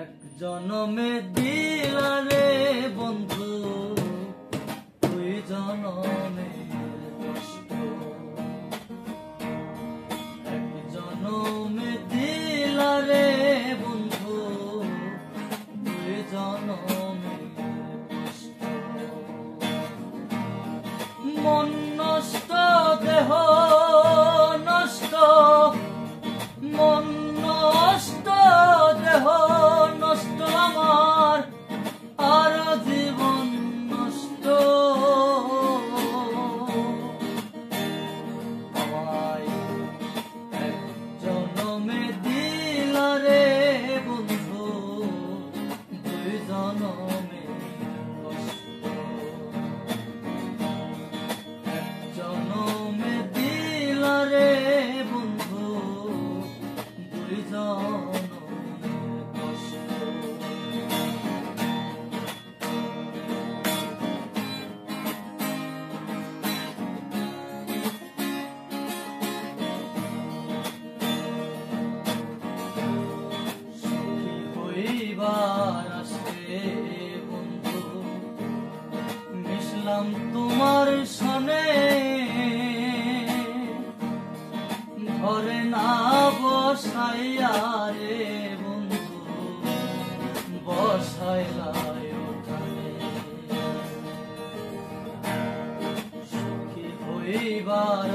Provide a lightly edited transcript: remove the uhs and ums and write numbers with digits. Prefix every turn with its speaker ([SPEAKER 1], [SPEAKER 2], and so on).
[SPEAKER 1] এক জনমে দিলারে বন্ধু, দুই জনমে কষ্ট। এক জনমে দিলারে বন্ধু, দুই জনমে কষ্ট। মন নষ্ট, দেহ নষ্ট, মন নষ্ট, দেহ নষ্ট আমার, আর জীবন নষ্ট। আমায় এক জনমে দিলারে বন্ধু, দুই জনমে কষ্ট। এক জনমে দিলারে বন্ধু, দুই জনমে কষ্ট। সুখী হইবার আসে বন্ধু, মিশলাম তোমার সনে। ঘরে না বসাইয়া রে বন্ধু, বসাইলাই উঠানে। সুখী হইবার